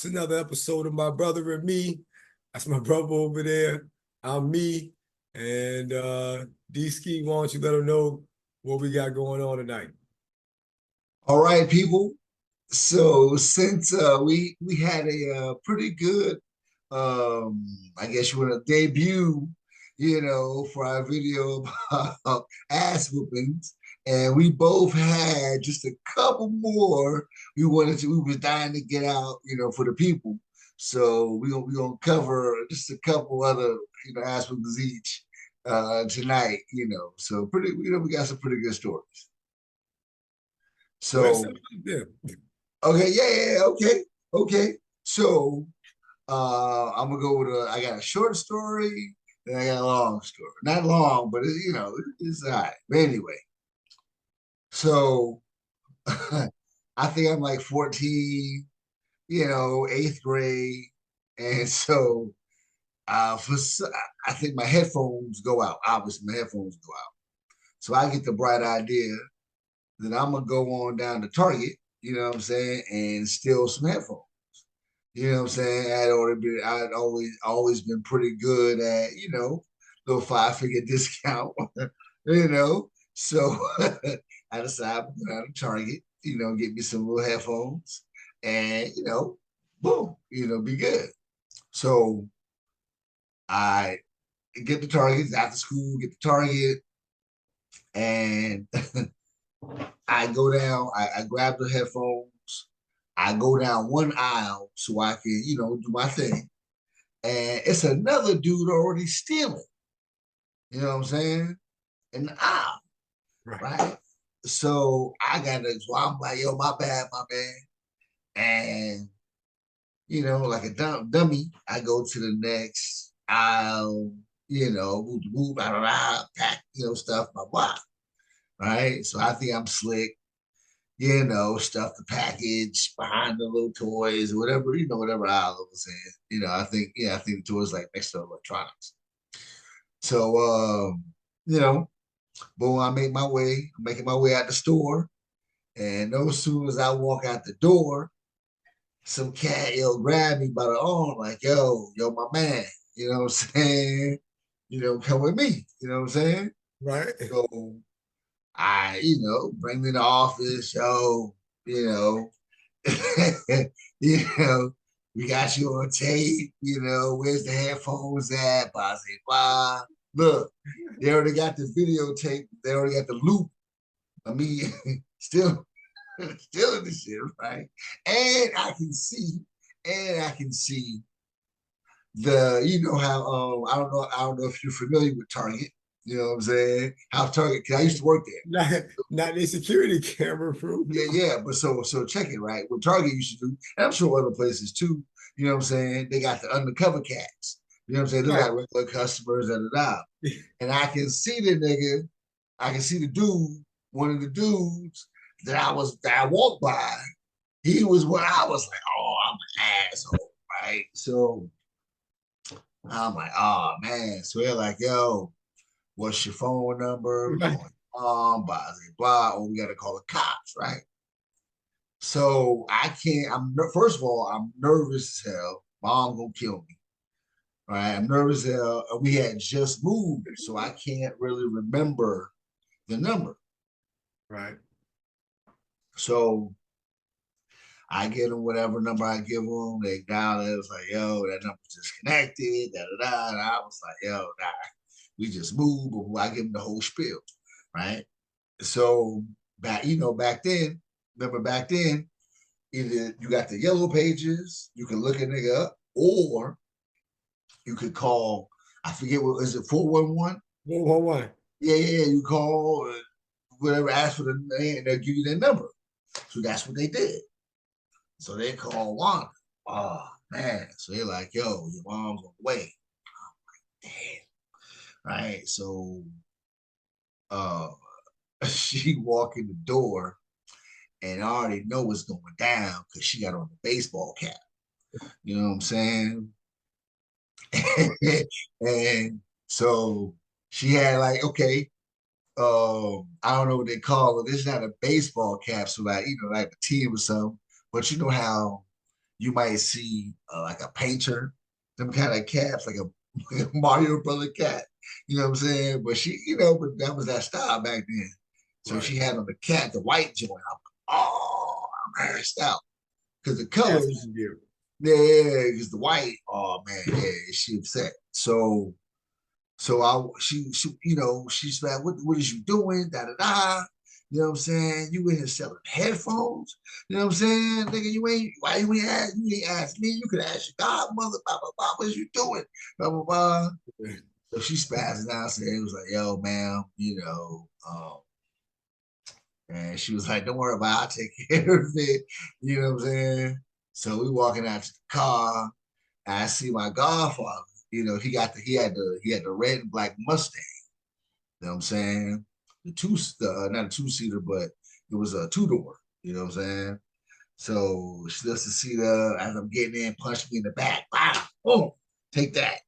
It's another episode of My Brother and Me. That's my brother over there. I'm me. And D-Ski, why don't you let them know what we got going on tonight? All right, people. So since we had a pretty good, I guess you want to debut, for our video about ass whoopings, and we both had just a couple more we was dying to get out, for the people. So we gonna cover just a couple other ass whoopings each tonight. So pretty, we got some pretty good stories. Well, it's So yeah. okay, yeah, okay, okay. So I'm gonna go with I got a short story, and I got a long story. Not long, but it's all right. But anyway, so I think I'm like 14, eighth grade, and so I think my headphones go out. Obviously, my headphones go out. So I get the bright idea that I'm gonna go on down to Target, you know what I'm saying, and steal some headphones. You know what I'm saying? I'd always been pretty good at, little 5-figure discount, you know. So I decided to go down to Target, get me some little headphones and, boom, be good. So I get to Target after school, get to Target, and I go down, I grab the headphones, I go down one aisle so I can, do my thing. And it's another dude already stealing, you know what I'm saying? In the aisle, Right. right? So so I'm like, yo, my bad, my bad. And, like a dummy, I go to the next aisle, move, blah, blah, blah, pack, stuff, blah, blah. Right. So I think I'm slick. Stuff the package behind the little toys, whatever, whatever aisle was in. I think the toys like next to electronics. So you know, boom, I'm making my way out the store. And no sooner as I walk out the door, some cat grab me by the arm, like, yo, my man, you know what I'm saying? Come with me, you know what I'm saying? Right. So bring me to the office, you know, you know, we got you on tape, where's the headphones at? Blah, blah, blah. Look, they already got the videotape, they already got the loop of me still still in the shit, right? And I can see how I don't know if you're familiar with Target, you know what I'm saying? How Target, cause I used to work there. Not a security camera proof. Yeah, yeah. But so check it, right? What Target used to do, and I'm sure other places too, you know what I'm saying? They got the undercover cats. You know what I'm saying? They're Right. like regular customers, da da da. And I can see the nigga, I can see the dude, one of the dudes that I walked by. He was what I was like, oh, I'm an asshole, right? So I'm like, oh man. So they're like, yo, what's your phone number? We're Right. calling mom, blah, blah, blah. Or we got to call the cops, right? So I can't. First of all, I'm nervous as hell. Mom gonna kill me. Right? I'm nervous as hell. We had just moved, so I can't really remember the number. Right. So I get them whatever number I give them. They dial it. It's like, yo, that number's disconnected. Da da da. And I was like, yo, nah, we just moved. But I give them the whole spiel, right? So back then, remember back then, either you got the yellow pages, you can look a nigga up, or you could call, I forget what is it, 411? 111. Yeah, yeah, yeah. You call whatever, ask for the name, and they'll give you their number. So that's what they did. So they called Wanda. Oh man. So they're like, yo, your mom's on the way. Damn. Right. So uh she walk in the door and I already know what's going down because she got on the baseball cap. You know what I'm saying? And so she had like, okay, I don't know what they call it. It's not a baseball cap, so like, like a team or something. But you know how you might see like a painter, some kind of cats, like a Mario Brother cat. You know what I'm saying? But she, but that was that style back then. So Right. she had on the cat, the white joint. I'm like, oh, I'm harassed out because the That's what colors, you do. yeah, because the white, oh man, yeah, she upset. So she's like, what is you doing? Da da da. You know what I'm saying? You in here selling headphones. You know what I'm saying? Nigga, why you ain't ask me? You could ask your godmother, blah, blah, blah. What is you doing? Blah, blah, blah. So she spazzing out, said, it was like, yo, ma'am, and she was like, don't worry about it, I'll take care of it. You know what I'm saying? So we walking out to the car, and I see my godfather. He had the red and black Mustang. You know what I'm saying? Not a two-seater, but it was a two-door. You know what I'm saying? So she does the seat up as I'm getting in, punch me in the back. Wow, oh, take that.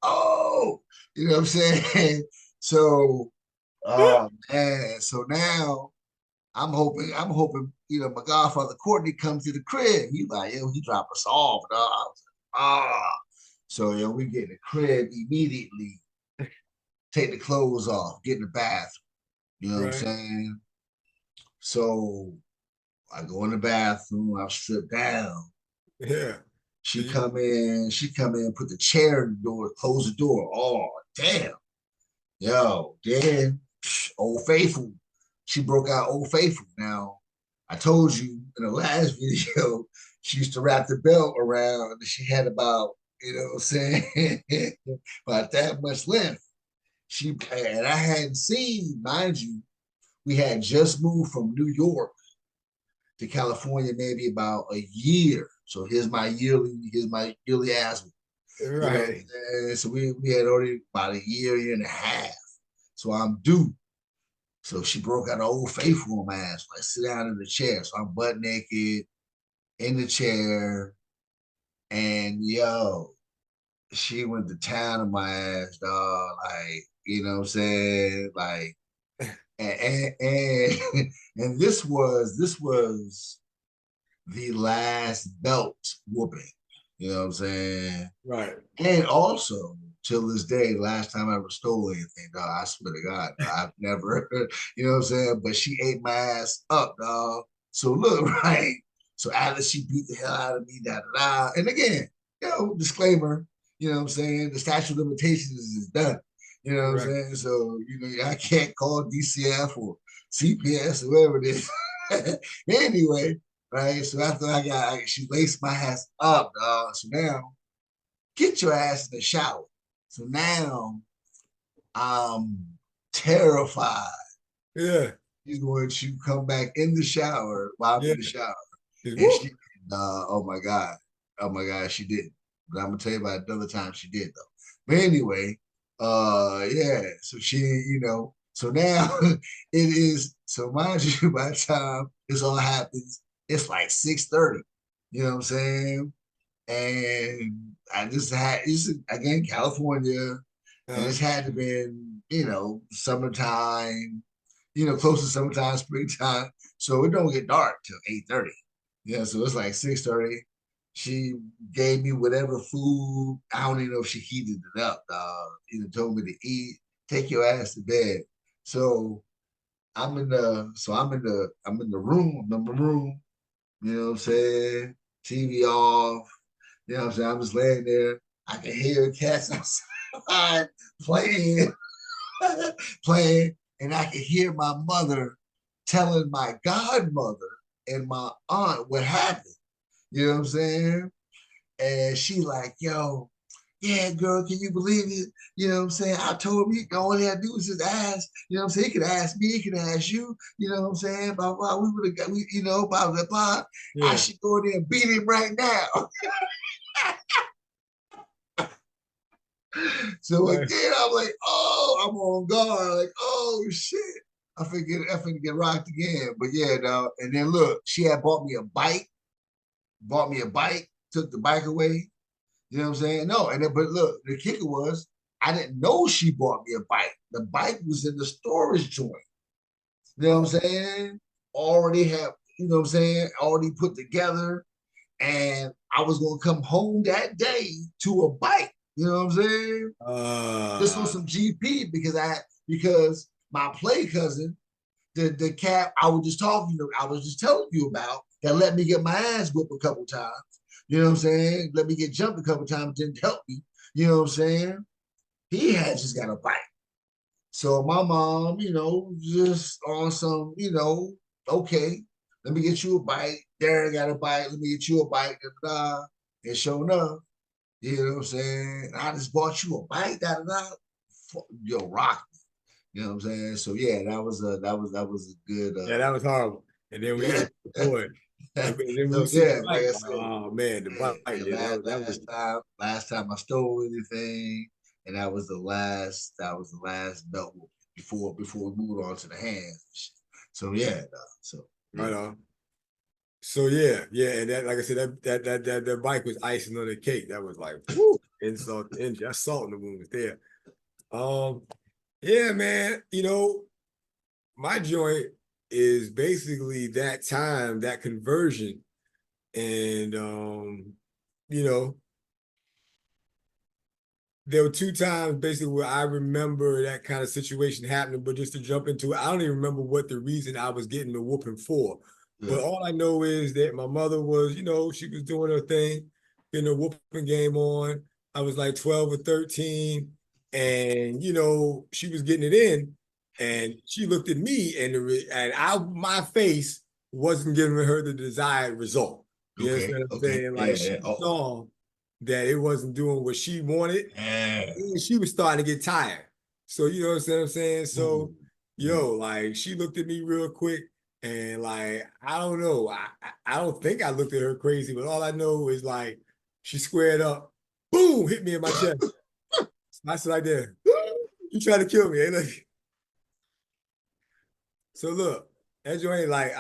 Oh, you know what I'm saying? So, man, so now I'm hoping, my godfather Courtney comes to the crib. He like, yo, he drop us off. I was like, ah. So, we get in the crib immediately, take the clothes off, get in the bath. You know what I'm Right. saying? So I go in the bathroom, I strip down. Yeah. So you, She come in, put the chair in the door, close the door. Oh, damn. Yo, then Old Faithful. She broke out Old Faithful. Now, I told you in the last video, she used to wrap the belt around and she had about, what I'm saying, about that much length. And I hadn't seen, mind you, we had just moved from New York to California maybe about a year. So here's my yearly ass. You know what right. I'm saying? So we had already about a year and a half. So I'm due. So she broke out an old faithful on my ass. Like sit down in the chair. So I'm butt naked in the chair. And she went to town on my ass, dog. Like, you know what I'm saying? Like, and and this was the last belt whooping. You know what I'm saying? Right. And also, till this day, last time I ever stole anything, dog, I swear to God, I've never, you know what I'm saying? But she ate my ass up, dog. So look, right? So after she beat the hell out of me, da da da. And again, disclaimer, you know what I'm saying? The statute of limitations is done. You know what I'm Right. saying? So, I can't call DCF or CPS or whatever it is. Anyway, right? So after she laced my ass up, dog. So now get your ass in the shower. So now I'm terrified. Yeah. She's going to come back in the shower while I'm Yeah. in the shower. Just And whoop. she, oh my God. Oh my God, she didn't. But I'm gonna tell you about another time she did though. But anyway, yeah. So she, so now it is, so mind you, by the time this all happens, it's like 6:30. You know what I'm saying? And I just had this is again California, and Uh, this had to been summertime, close to summertime, springtime, so it don't get dark till 8:30. Yeah, so it's like 6:30. She gave me whatever food. I don't even know if she heated it up. Told me to eat. Take your ass to bed. So I'm in the room. I'm in the room. You know what I'm saying? TV off. You know what I'm saying? I'm just laying there. I can hear cats outside playing, playing, and I can hear my mother telling my godmother and my aunt what happened. You know what I'm saying? And she like, yo, yeah, girl, can you believe it? You know what I'm saying? I told him all he had to do was just ask. You know what I'm saying? He could ask me, he could ask you. You know what I'm saying? Blah, blah, we would have got, blah, blah, blah. I yeah. should go in there and beat him right now. So Right. again, I'm like, oh, I'm on guard. Like, oh shit. I finna get rocked again. But yeah, no. And then look, she had bought me a bike, took the bike away. You know what I'm saying? No, and then but look, the kicker was I didn't know she bought me a bike. The bike was in the storage joint. You know what I'm saying? Already have, you know what I'm saying? Already put together. and I was gonna come home that day to a bike. You know what I'm saying? Just on Uh, some GP because my play cousin, the cat I was just telling you about that let me get my ass whipped a couple times. You know what I'm saying? Let me get jumped a couple times, didn't help me. You know what I'm saying? He had just got a bike. So my mom, just on some, okay, let me get you a bike. Darren got a bike. Let me get you a bike. And sure enough, you know what I'm saying? I just bought you a bike. Yo, rock. You know what I'm saying? So yeah, that was a good yeah, that was horrible. And then we yeah. get boy, and then when you So see the yeah, like bike, I like, said, oh man, the bike, yeah, yeah, last time I stole anything, and that was the last belt before we moved on to the hands. So yeah, so right yeah. on. So yeah, yeah, and that, like I said, that bike was icing on the cake. That was like, whoo, insult, that's salt in the wound was there. Um, yeah, man, my joint is basically that time, that conversion, and you know, there were two times basically where I remember that kind of situation happening, but just to jump into it, I don't even remember what the reason I was getting the whooping for. But Yeah. all I know is that my mother was, she was doing her thing, getting a whooping game on. I was like 12 or 13, and she was getting it in, and she looked at me, my face wasn't giving her the desired result. You Okay. understand what I'm Okay. saying? Yeah. Like Yeah. she Oh. saw that it wasn't doing what she wanted, Yeah. and she was starting to get tired. So you know what I'm saying? Ooh. So Mm. like she looked at me real quick, and like I don't know, I don't think I looked at her crazy, but all I know is like she squared up, boom, hit me in my chest. I said like that, you trying to kill me, eh? Look. So look, that joint like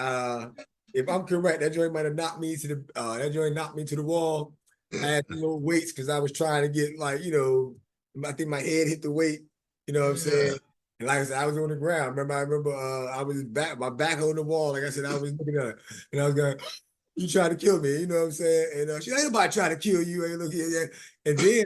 if I'm correct, that joint might have knocked me to the wall. I had some little weights because I was trying to get like, I think my head hit the weight, you know what I'm Yeah. saying? And like I said, I was on the ground. I remember I was my back on the wall. Like I said, I was looking at her and I was going, you trying to kill me, you know what I'm saying? And she ain't nobody trying to kill you. Ain't look here. Yeah. And then,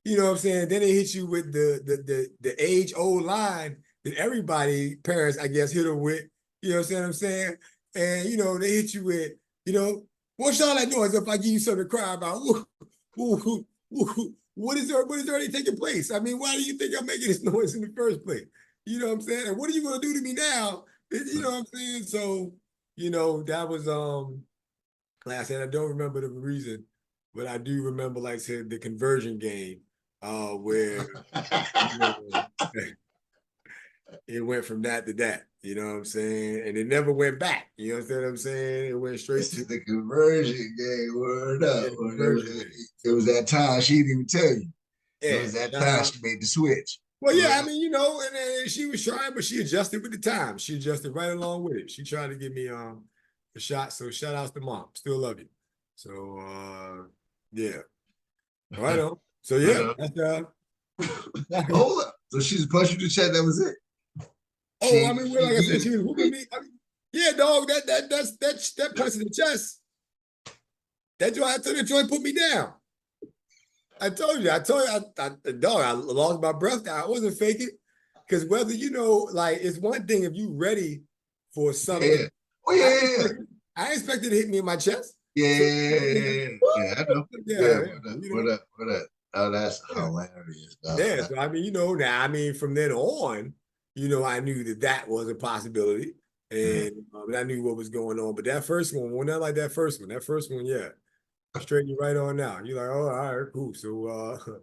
you know what I'm saying? Then it hits you with the age old line that everybody, parents, I guess, hit them with. You know what I'm saying? And they hit you with, you know, what's all that noise if I give you something to cry about? What is already taking place? I mean, why do you think I'm making this noise in the first place? You know what I'm saying? And what are you gonna do to me now? You know what I'm saying? So, that was like I said, I don't remember the reason, but I do remember, like I said, the conversion game, where you know it went from that to that. You know what I'm saying? And it never went back. You understand what I'm saying? It went straight This to is the conversion game. Word up. yeah, the Word. It was, conversion game. it was So that time she didn't even tell you. It yeah, was that shout time out. she made the switch. Well, yeah, Word I up. mean, and then she was trying, but she adjusted with the time. She adjusted right along with it. She tried to give me a shot. So shout outs to mom. Still love you. So yeah. Right on. So Right yeah, up. that's Hold up. So she just punched you in the chest. That was it. oh, I She mean, well, she like I said, beat she was whooping it. me. I mean, yeah, dog. That punch in the chest. That joint, I told the joint put me down. Dog, I lost my breath. I wasn't faking. Because whether like it's one thing if you ready for Yeah. something. Oh I yeah. expected, I expected to hit me in my chest. Yeah. So Yeah. I know. yeah, Yeah. yeah, What up? What up? What up? Oh, that's yeah. hilarious. Yeah, so I mean, now I mean, from then on, I knew that was a possibility, Yeah. and I knew what was going on. But that first one, not like that first one. That first one, yeah, straighten you right on now. You're like, oh, all right, cool. So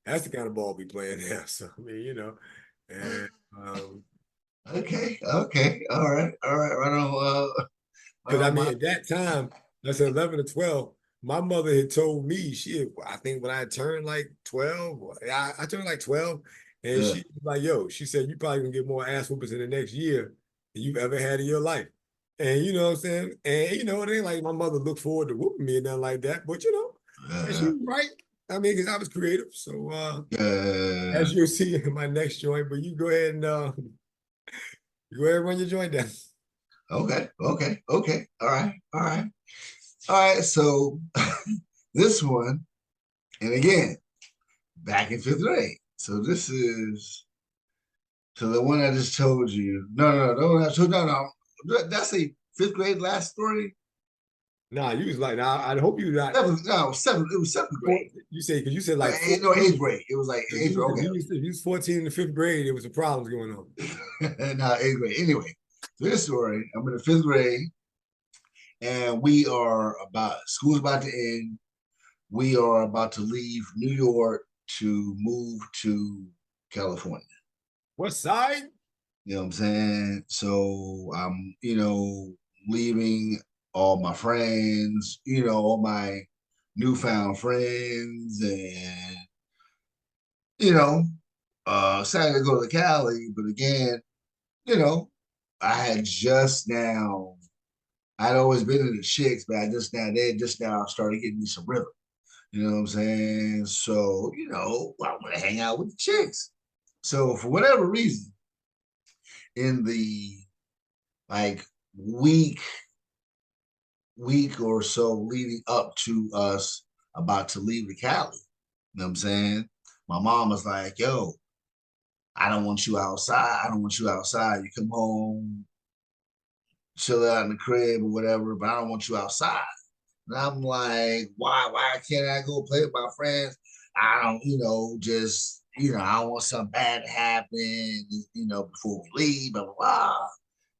that's the kind of ball we playing now. So I mean, and Okay. Okay. All right. All right. Right on. Right because I on mean, my. at that time, that's 11 or 12. My mother had told me I think when I turned like 12, I turned like 12, and Yeah. she was like, yo, she said, you probably gonna get more ass whoopers in the next year than you've ever had in your life. And you know what I'm saying? And it ain't like my mother looked forward to whooping me and nothing like that, but and she Yeah. was right. I mean, because I was creative. So Yeah. as you'll see in my next joint, but you go ahead and you go ahead and run your joint down. Okay. Okay. Okay. All right. All right. All right, so this one, and again, back in fifth grade. So this is so the one I just told you. No. That's a fifth grade last story. Nah, you was like, nah, I hope you not. Seventh, no, seventh. It was seventh grade. You say, because you said like No, eighth 14. grade. It was like If eighth you, grade. if you, if you was 14 in the fifth grade, there was some problems going on. Okay. No, eighth grade. Anyway, so this story, I'm in the fifth grade, and we are about school's about to end. We are about to leave New York to move to California. What side? You know what I'm saying? So I'm, leaving all my friends, all my newfound friends, and you know, decided to go to Cali, but again, you know, I had just now, I'd always been in the chicks, but just now started getting me some rhythm. You know what I'm saying? So, I want to hang out with the chicks. So for whatever reason, in the like week, week or so leading up to us about to leave the Cali, you know what I'm saying? My mom was like, yo, I don't want you outside. I don't want you outside. You come home, chill out in the crib or whatever, but I don't want you outside. And I'm like, why? Why can't I go play with my friends? I don't, just, I don't want something bad to happen, before we leave, blah, blah, blah.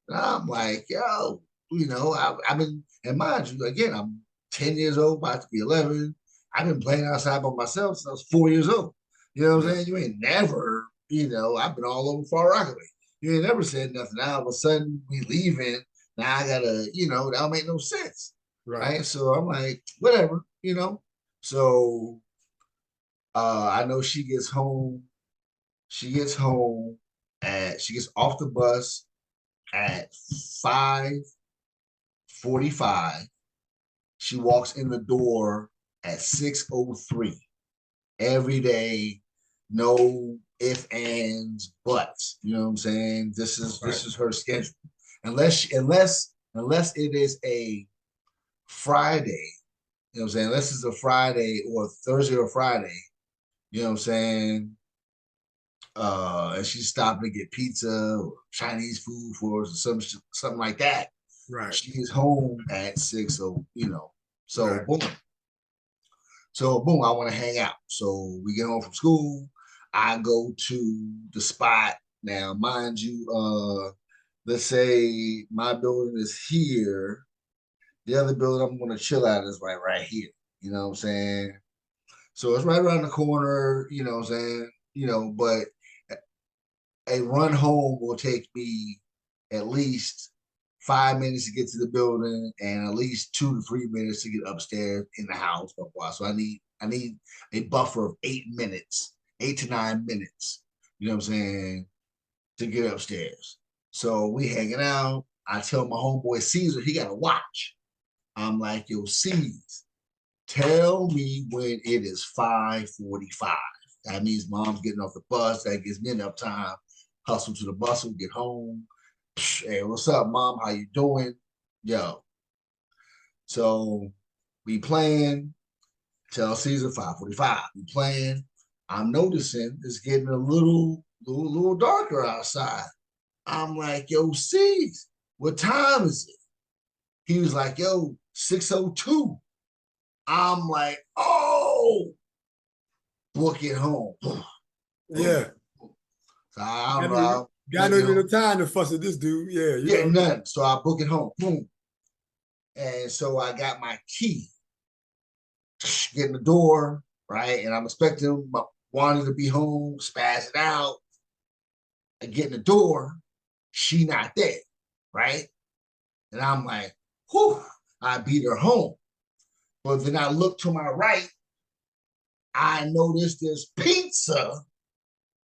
And I'm like, yo, I've been, and mind you, again, I'm 10 years old, about to be 11. I've been playing outside by myself since I was 4 years old. You know what I'm Yeah. saying? You ain't never, I've been all over Far Rockaway. You ain't never said nothing. Now all of a sudden we leaving. Now I gotta, that don't make no sense. Right. Right. So I'm like, whatever, So I know she gets home. She gets home she gets off the bus at 5:45. She walks in the door at 6:03 every day. No if, ands, buts. You know what I'm saying? This is Right. this is her schedule. Unless it is a Friday, you know what I'm saying? Unless it's a Friday or Thursday or Friday, you know what I'm saying? And she's stopping to get pizza or Chinese food for us or something like that. Right. She is home at 6, so so Right. boom. So boom, I want to hang out. So we get home from school. I go to the spot. Now, mind you, let's say my building is here. The other building I'm gonna chill at is right here. You know what I'm saying? So it's right around the corner, you know what I'm saying? But a run home will take me at least 5 minutes to get to the building and at least 2 to 3 minutes to get upstairs in the house. Blah, blah. So I need a buffer of 8 minutes, 8 to 9 minutes, you know what I'm saying, to get upstairs. So we hanging out. I tell my homeboy Caesar he got to watch. I'm like, yo, Caesar, tell me when it is 5:45. That means mom's getting off the bus. That gives me enough time. Hustle to the bustle, get home. Hey, what's up, mom? How you doing? Yo. So we playing. Tell Caesar 5:45. We playing. I'm noticing it's getting a little darker outside. I'm like, yo, Caesar, what time is it? He was like, yo, 6:02. I'm like, oh, book it home. Boom. Yeah. So I don't Got no, know. got no even no time to fuss at this dude. Yeah, you Yeah, know. nothing. So I book it home. Boom. And so I got my key, get in the door, right? And I'm expecting wanting to be home, spaz it out. I get in the door, she not there, right? And I'm like, whew, I beat her home. But then I look to my right, I notice there's pizza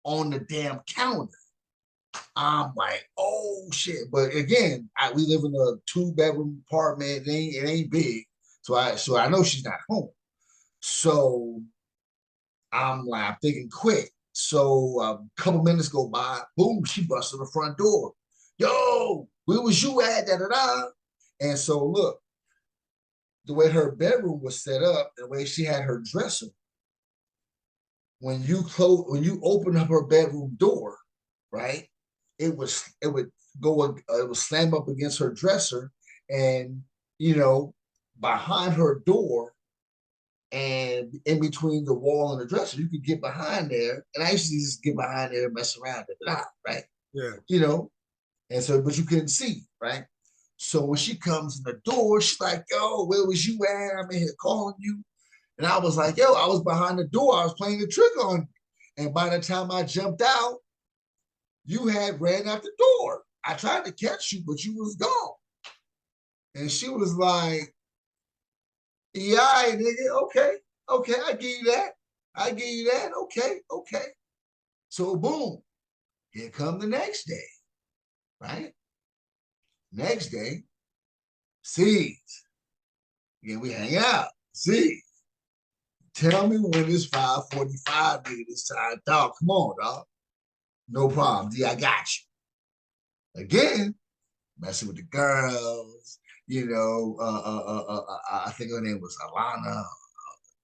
on the damn counter. I'm like, oh shit. But again, we live in a 2 bedroom apartment. It ain't big. So I know she's not home. So I'm thinking quick. So a couple minutes go by, boom, she busts in the front door. Yo, where was you at? Da da da. And so look, the way her bedroom was set up, the way she had her dresser, when you open up her bedroom door, right? It would go it would slam up against her dresser, and you know, behind her door and in between the wall and the dresser, you could get behind there. And I used to just get behind there and mess around, right? Yeah. You know, and so, but you couldn't see, right? So when she comes in the door, she's like, "Yo, where was you at? I'm in here calling you." And I was like, "Yo, I was behind the door. I was playing the trick on you." And by the time I jumped out, you had ran out the door. I tried to catch you, but you was gone. And she was like, "Yeah, nigga, okay, okay, I give you that. I give you that. Okay, okay." So boom, here come the next day, right? Next day, seeds. Yeah, we hang out. See, tell me when it's 5:45 this time. Dog, come on, dog. No problem. D, I got you. Again, messing with the girls. I think her name was Alana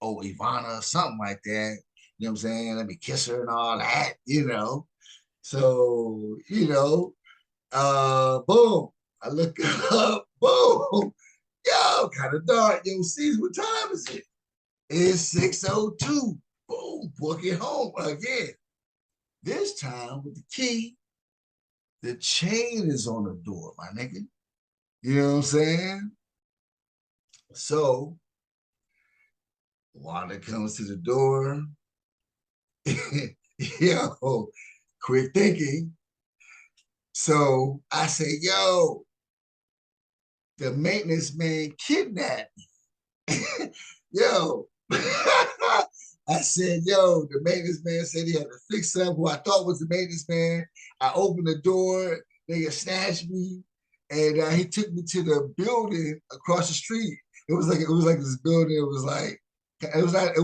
or Ivana, something like that. You know what I'm saying? Let me kiss her and all that. So, boom. I look up, boom. Yo, kind of dark. Yo, Caesar, what time is it? It's 6:02. Boom, book it home again. This time with the key, the chain is on the door, my nigga. You know what I'm saying? So Wanda comes to the door. Yo, quick thinking. So I say, yo, the maintenance man kidnapped me. Yo. I said, yo, the maintenance man said he had to fix up who I thought was the maintenance man. I opened the door, they snatched me, and he took me to the building across the street. It was like this building. It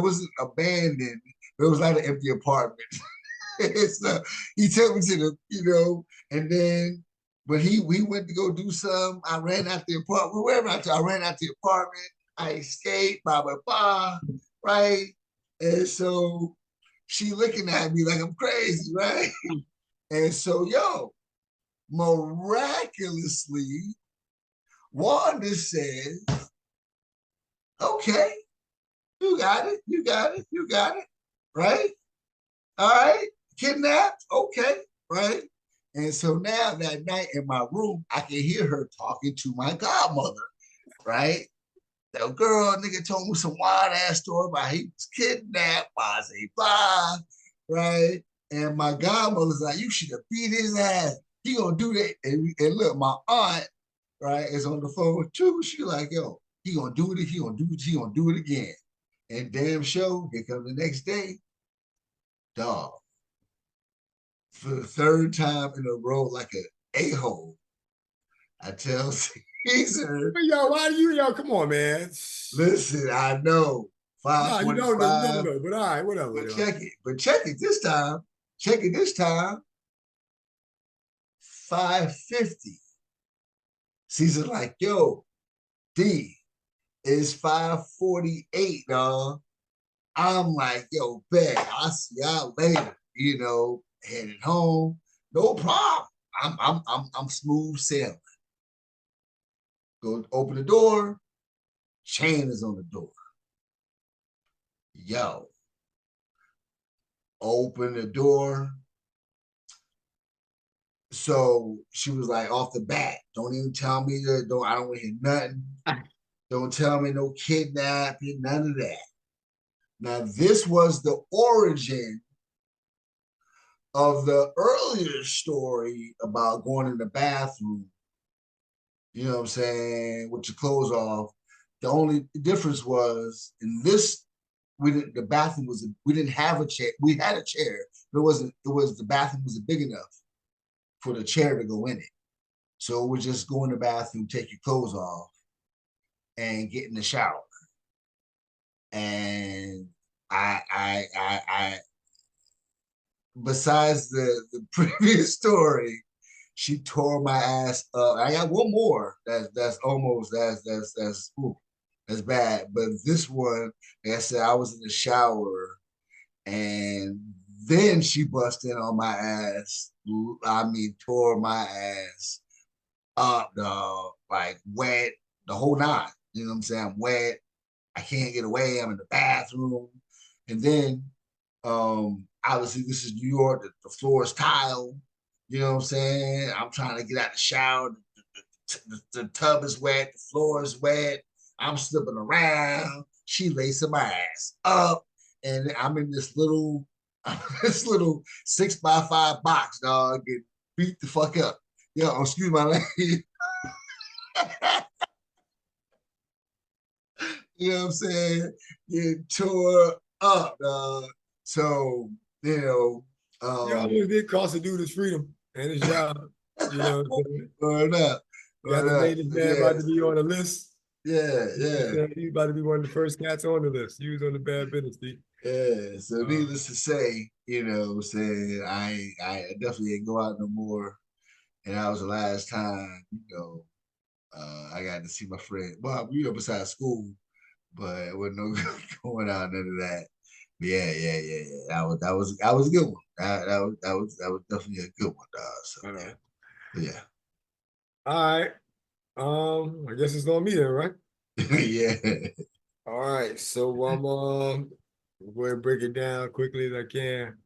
wasn't abandoned, but it was like an empty apartment. So he took me to and then when we went to go do some, I ran out the apartment, I ran out the apartment, I escaped, blah, blah, blah, right? And so she looking at me like I'm crazy, right? And so, yo, miraculously, Wanda says, okay, you got it, you got it, you got it, right? All right, kidnapped, okay, right? And so now that night in my room, I can hear her talking to my godmother, right? The girl nigga told me some wild ass story about he was kidnapped, blah, blah, right? And my godmother's like, you should have beat his ass. He gonna do that. And look, my aunt, right, is on the phone too. She like, yo, he gonna do it, he gonna do it, he gonna do it again. And damn show, here comes the next day, dog. For the third time in a row, like an a-hole, I tell Caesar, Yo, why do yo, come on, man. listen, I know, No, you don't know, you don't 5:45, know, but all right, whatever. but Yo. check it this time. Check it this time, 5:50. Caesar's like, yo, D, it's 5:48, dog. I'm like, yo, bet, I'll see y'all later, headed home. No problem. I'm smooth sailing. Go open the door, chain is on the door. Yo, open the door. So she was like, off the bat, don't even tell me that. I don't want to hear nothing. Don't tell me no kidnapping, none of that. Now, this was the origin of the earlier story about going in the bathroom, you know what I'm saying, with your clothes off. The only difference was in this, the bathroom we didn't have a chair. We had a chair, but the bathroom wasn't big enough for the chair to go in it. So we just go in the bathroom, take your clothes off, and get in the shower. And I besides the previous story, she tore my ass up. I got one more that's almost that's ooh, That's bad. But this one, like I said, I was in the shower and then she busted on my ass. I mean, tore my ass up, dog, like wet, the whole nine. You know what I'm saying? I'm wet. I can't get away. I'm in the bathroom. And then obviously this is New York, the floor is tile. You know what I'm saying? I'm trying to get out the shower. The tub is wet, the floor is wet. I'm slipping around. She lacing my ass up. And I'm in this little this little 6x5 box, dog, get beat the fuck up. Yo, excuse my language. You know what I'm saying? Get tore up, dog. So, you know, You almost did cost a dude his freedom and his job. You know what I'm saying? word up, Got word the up. latest But man yeah, about to be on the list. yeah, You know what yeah, I'm saying? He's about to be one of the first cats on the list. He was on the bad business, Steve. yeah. So Uh, needless to say, you know what I'm saying, I definitely ain't go out no more. And that was the last time, I got to see my friend. Well, we were besides school, but it wasn't no going out, none of that. But yeah. That was a good one. That was definitely a good one, dog. So uh, yeah. all right. I guess it's on me then, right? Yeah. All right. So go ahead and break it down quickly as I can.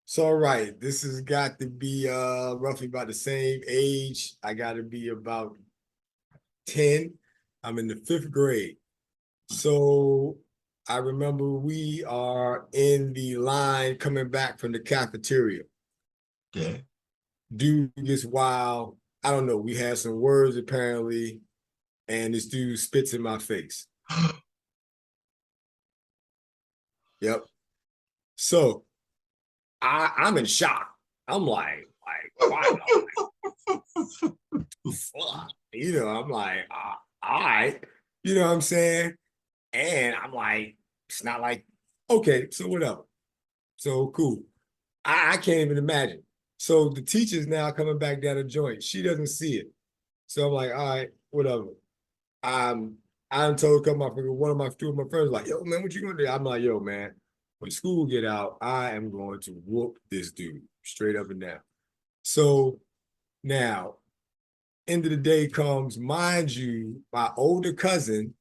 So all right, this has got to be roughly about the same age. I gotta be about 10. I'm in the fifth grade. So I remember we are in the line coming back from the cafeteria. Okay. Dude gets wild. I don't know. We had some words apparently, and this dude spits in my face. Yep. So I'm in shock. I'm like, wow, fuck. I'm like, all right. You know what I'm saying? And I'm like, it's not like, okay, so whatever. So cool. I can't even imagine. So the teacher's now coming back down the joint. She doesn't see it. So I'm like, all right, whatever. I'm told a couple of one of my two of my friends like, yo, man, what you gonna do? I'm like, yo, man, when school get out, I am going to whoop this dude straight up and down. So now, end of the day comes, mind you, my older cousin,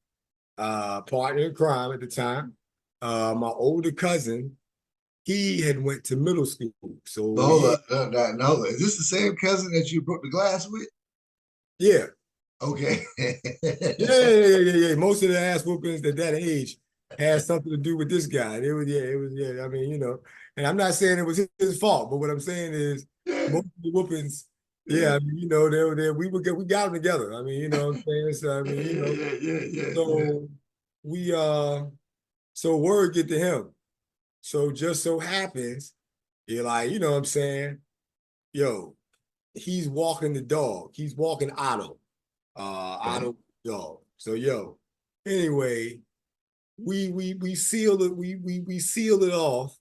partner in crime at the time, my older cousin, he had went to middle school. So Hold he, up. No, no. Is this the same cousin that you broke the glass with? yeah, Okay. yeah. Most of the ass whoopings at that age had something to do with this guy. It was. I mean, and I'm not saying it was his fault, but what I'm saying is Yeah. most of the whoopings, Yeah. yeah, I mean, they were there. We got them together. I mean, you know what I'm saying? So I mean, Yeah. so we so word get to him. So just so happens, you're like, you know what I'm saying? Yo, he's walking the dog. He's walking Otto. Okay. Otto dog. So yo, anyway, we seal it, we seal it off.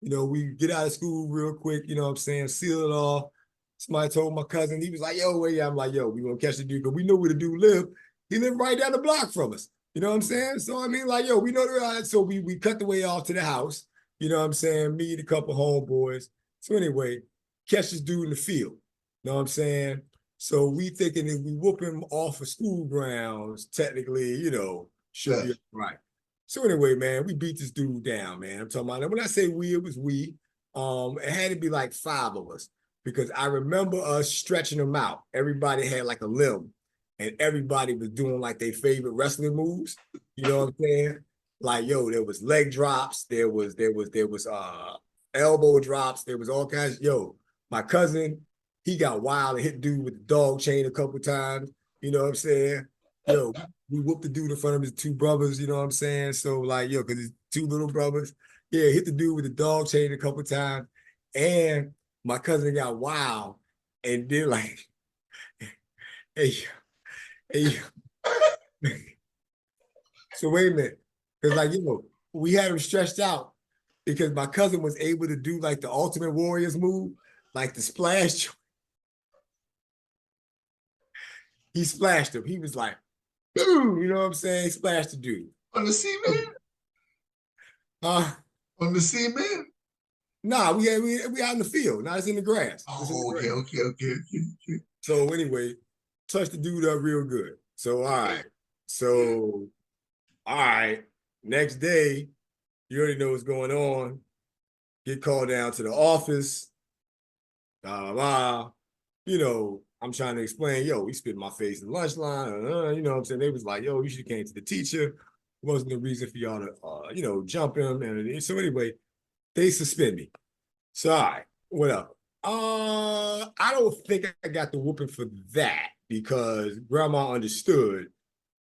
We get out of school real quick, you know what I'm saying, seal it off. Somebody told my cousin, he was like, yo, wait, I'm like, yo, we gonna catch the dude, because we know where the dude live. He lived right down the block from us. You know what I'm saying? So I mean, like, yo, we know so we cut the way off to the house, you know what I'm saying? Me and a couple homeboys. So anyway, catch this dude in the field. You know what I'm saying? So we thinking if we whoop him off of school grounds, technically, should be Yes. all right. So anyway, man, we beat this dude down, man. I'm talking about, when I say we, it was we. It had to be like five of us, because I remember us stretching them out. Everybody had like a limb, and everybody was doing like their favorite wrestling moves. You know what I'm saying? Like, yo, there was leg drops, there was elbow drops, there was all kinds. Yo, my cousin, he got wild and hit dude with the dog chain a couple times. You know what I'm saying? Yo, we whooped the dude in front of his two brothers, you know what I'm saying? So, like, yo, because his two little brothers, yeah, hit the dude with the dog chain a couple times. And my cousin got wild and did like, hey, hey. So wait a minute. Because, like, we had him stretched out because my cousin was able to do like the Ultimate Warriors move, like the splash. He splashed him. He was like, You know what I'm saying? Splash the dude. On the cement? Uh, On the cement? nah, we out in the field. Nah, it's in the grass. It's in the Oh, grass. okay, okay, okay, okay, So anyway, touch the dude up real good. So all right. So all right. Next day, you already know what's going on. Get called down to the office. Blah, blah, blah. You know, I'm trying to explain, yo, he spit in my face in the lunch line. You know what I'm saying? They was like, yo, you should have came to the teacher. Wasn't the reason for y'all to, jump him. And so anyway, they suspend me. So, all right, whatever. I don't think I got the whooping for that because grandma understood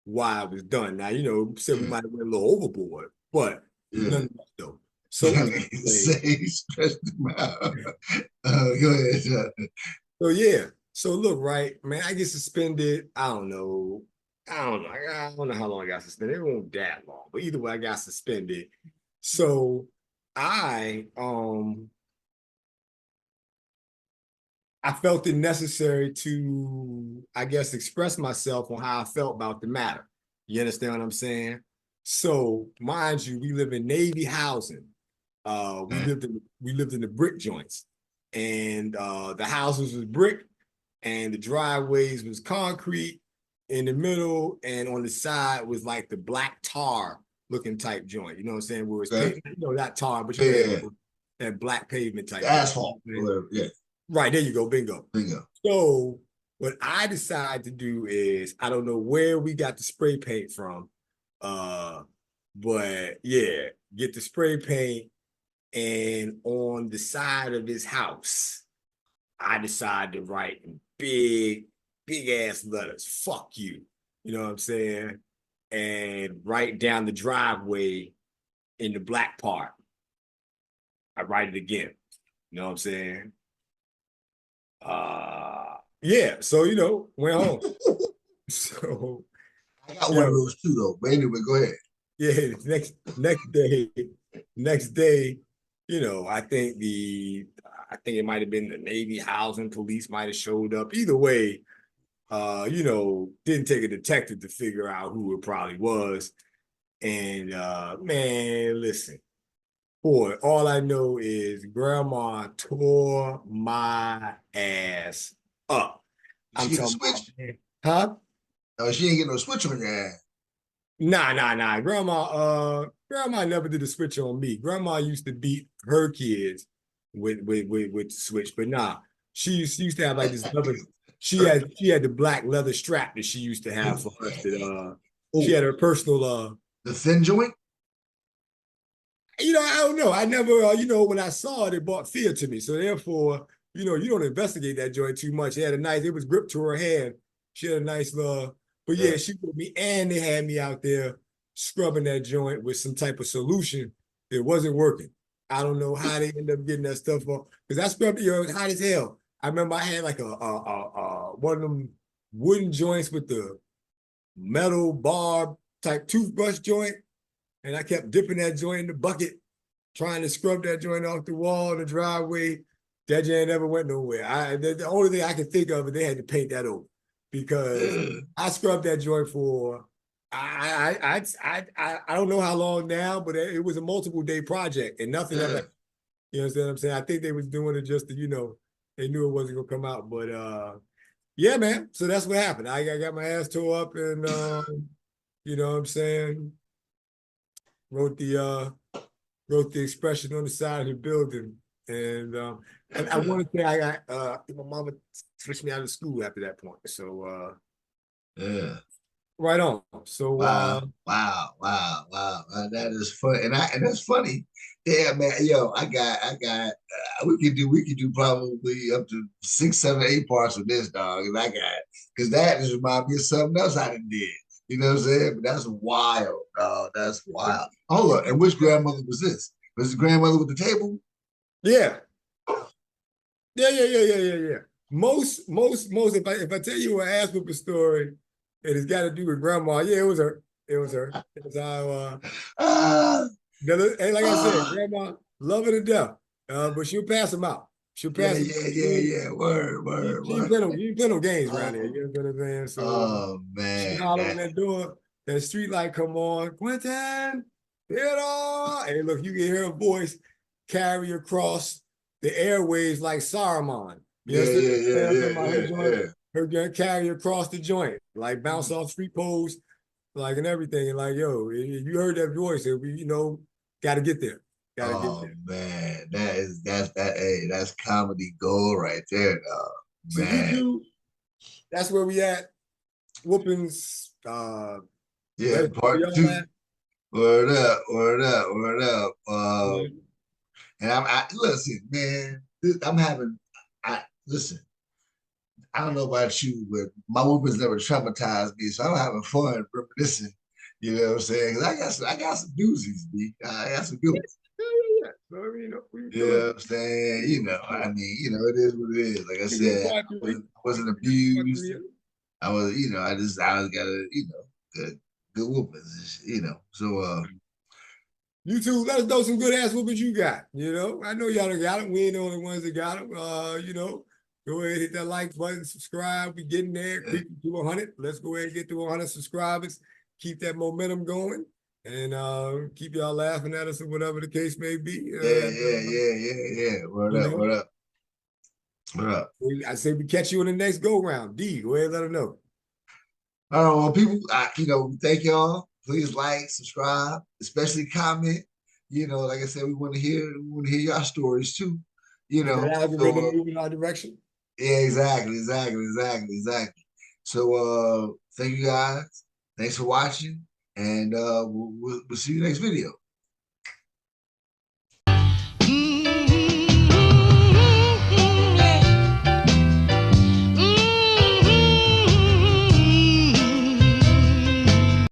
why I was done. Now, said we okay. might have went a little overboard, but Yeah. nonetheless, though. So anyway, Say he stretched him out. Go ahead. so yeah. So look, right, man, I get suspended. I don't know. I don't know. I don't know how long I got suspended. It wasn't that long, but either way, I got suspended. So I I felt it necessary to, I guess, express myself on how I felt about the matter. You understand what I'm saying? So, mind you, we live in Navy housing. Okay. We lived in the brick joints, and the houses was brick, and the driveways was concrete in the middle, and on the side was like the black tar looking type joint. You know what I'm saying? Where it's Okay. paved, not tar, but Yeah. that black pavement The type joint. asphalt. Whatever. Yeah. Right, there you go, bingo. Bingo. So what I decided to do is I don't know where we got the spray paint from. Uh, but yeah, get the spray paint and on the side of this house, I decided to write in big ass letters, fuck you. You know what I'm saying? And write down the driveway in the black part. I write it again. You know what I'm saying? Yeah, so went home. So I got one of yo, those too, though. But anyway, go ahead. yeah, next day, I think it might have been the Navy housing police might have showed up. Either way, didn't take a detective to figure out who it probably was. And man, listen, boy, all I know is grandma tore my ass up. Did I'm she get a talking about, switch? huh? No, she ain't getting no switch on your ass. Nah. Grandma never did a switch on me. Grandma used to beat her kids with the switch, but nah, she used to have like this leather. She had the black leather strap that she used to have for us. That she Oh, had her personal the thin joint? I don't know. I never when I saw it, it brought fear to me. So therefore, you don't investigate that joint too much. It was gripped to her hand. She had a nice but Yeah. yeah, she put me and they had me out there scrubbing that joint with some type of solution. It wasn't working. I don't know how they ended up getting that stuff off. Because I scrubbed it, it was hot as hell. I remember I had like one of them wooden joints with the metal barb type toothbrush joint. And I kept dipping that joint in the bucket, trying to scrub that joint off the wall, the driveway. That joint never went nowhere. The only thing I can think of is they had to paint that over because Yeah. I scrubbed that joint for I don't know how long now, but it was a multiple day project and nothing ever. Yeah. You know what I'm saying? I think they was doing it just to they knew it wasn't gonna come out, but yeah, man. So that's what happened. I got my ass tore up and you know what I'm saying, wrote the wrote the expression on the side of the building. And I want to say my mama switched me out of school after that point. So Yeah. right on. So Wow, That is fun, and that's funny. Yeah, man. Yo, we could do probably up to 6, 7, 8 parts of this, dog. And because that just reminds me of something else I done did. You know what I'm saying? But that's wild, dog. That's wild. Hold on. And which grandmother was this? Was the grandmother with the table? yeah. Yeah. Most if I tell you an ass whooping story and it's got to do with grandma, yeah, it was her. It was her. It was how Ah, and like I said, ah, grandma love her to death. But she'll pass them out. She'll Yeah, pass it. yeah, yeah, yeah. Word, word, She ain't word. play no, you ain't play no games around here. Oh, You know what I'm saying? So oh she man, holler on that that door, that street light come on, Quentin, Theodore. And look, you can hear her voice carry across the airwaves like Saruman. You yeah, understand yeah, what yeah, I'm talking yeah, about? yeah, yeah. Her gonna carry across the joint, like bounce off street poles, like and everything. And like, yo, if you heard that voice, gotta get there. Gotta get Oh there. man, that's that. Hey, that's comedy gold right there, dog. So Man, YouTube, that's where we at. Whoopins, yeah. where Part y'all two. at? Word up, word up, word up. Yeah. And listen, man. I'm having. I listen. I don't know about you, but my movements never traumatized me, so I'm having fun reminiscing. You know what I'm saying? 'Cause I got some doozies, B. I got some good ones. Yeah, yeah, yeah. So, I mean, we You do know it. what I'm saying? You know, I mean, it is what it is. Like I We can do said, part three. I wasn't We can do part abused. three. I was, I was got a, good whoopings, So, YouTube, let us know some good ass whoopings you got. I know y'all done got them. We ain't the only ones that got them. Go ahead, hit that like button, subscribe. We getting there, yeah, creeping to 100. Let's go ahead and get to 100 subscribers. Keep that momentum going, and keep y'all laughing at us or whatever the case may be. yeah, yeah, yeah, yeah, yeah. What You up? know, What up? What up? I say we catch you in the next go round. D, go ahead, and let them know. Well, people, thank y'all. Please like, subscribe, especially comment. Like I said, we want to hear y'all stories too. Get that So algorithm moving in our direction. yeah, exactly, exactly, exactly, exactly. So thank you guys. Thanks for watching, and we'll see you next video.